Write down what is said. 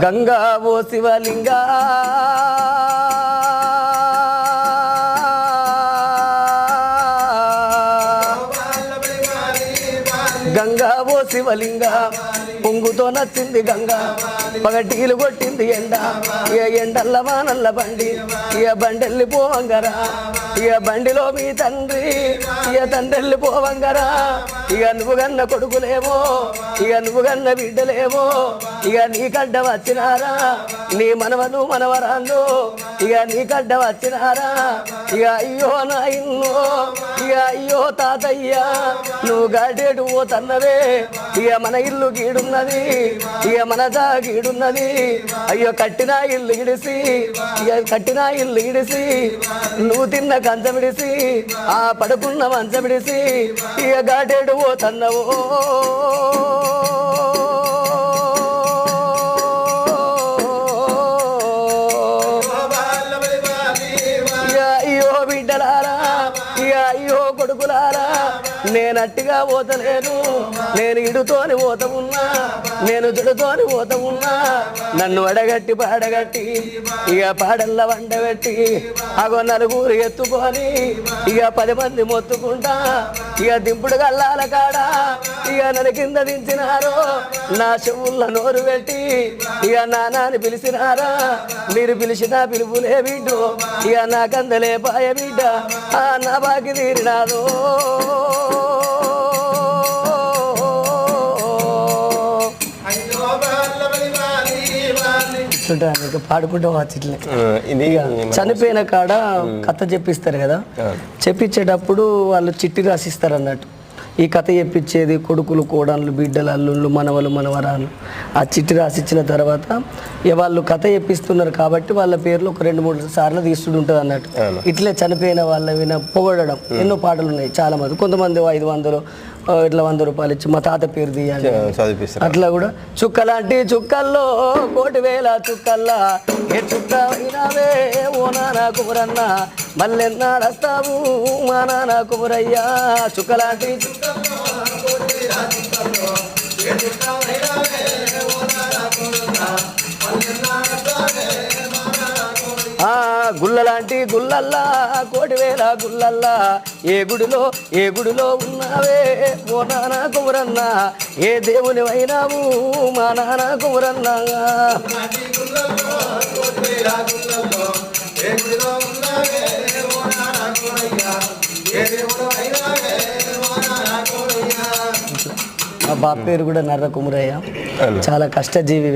గంగా ఓ శివలింగా గంగా ఓ శివలింగా పొంగుతో నచ్చింది గంగా పగటీలు కొట్టింది ఎండ ఎండల్ల వానల్ల బండి బండెల్లి పోవంగరా బండిలో మీ తండ్రి తండ్రెల్లి పోవంగరా నువ్వు గన్న కొడుకులేమో నువ్వు గన్న బిడ్డలేమో నీ కడ్డ వచ్చినారా నీ మనవలు మనవరాళ్ళు నీ కడ్డ వచ్చినారా అయ్యో నా ఇన్నో అయ్యో తాతయ్య నువ్వు గాడేడు పోతన్నవే మన ఇల్లు గీడున్నది మన గీడున్నది అయ్యో కట్టిన ఇల్లు ఇడిసి కట్టిన ఇల్లు ఇడిసి నువ్వు తిన్న కంచమిడిసి ఆ పడుకున్న మంచమిడిసి గాడేడు పోతన్నవో అయ్యో బిడ్డలారా అయ్యో కొడుకులారా నేను అట్టిగా పోతలేను నేను ఇడుతోని పోత ఉన్నా నేను జుడుతోని పోత ఉన్నా నన్ను అడగట్టి పాడగట్టి పాడల్ల వండబెట్టి అగో నలుగురు ఎత్తుకొని 10 మంది మొత్తుకుంటా దింపుడు గల్లాల కాడ నన్ను కింద దించినారు నా చెవుల్లో నోరు పెట్టి నానాని పిలిచినారా మీరు పిలిచిన పిలుపులే బిడ్డు నా కందలే పాయ బిడ్డ నా బాకి తీరినాదో పాడుకుంటూ వచ్చిట్లే చనిపోయిన కాడ కథ చెప్పిస్తారు కదా చెప్పించేటప్పుడు వాళ్ళు చిట్టి రాసిస్తారు అన్నట్టు ఈ కథ చెప్పించేది కొడుకులు కోడళ్ళు బిడ్డలు అల్లుళ్ళు మనవలు మనవరాలు ఆ చిట్టి రాసిచ్చిన తర్వాత వాళ్ళు కథ చెప్పిస్తున్నారు కాబట్టి వాళ్ళ పేర్లు ఒక 2-3 సార్లు తీసుకుంటుంది అన్నట్టు ఇట్లే చనిపోయిన వాళ్ళ విన పొగడడం ఎన్నో పాటలు ఉన్నాయి చాలా మంది కొంతమంది 500 ఇట్లా 100 రూపాయలు ఇచ్చి మా తాత పేరు తీయాలి అట్లా కూడా చుక్కలాంటి చుక్కల్లో 1,000 చుక్కల్లా ఏ చుక్క అయినావే ఓ నానా కుమరన్న మళ్ళెన్నాడస్తావు మా నానా కుమరయ్యా చుక్కలాంటి గుల్లలాంటి గుల్లల్లా 1,000 గుల్లల్లా ఏ గుడిలో ఉన్నావే ఓ నానా కుమరన్న ఏ దేవుని అయినావు మా నానా కుమరన్న మా బాబు పేరు కూడా నర్ర కుమరయ్య చాలా కష్టజీవి.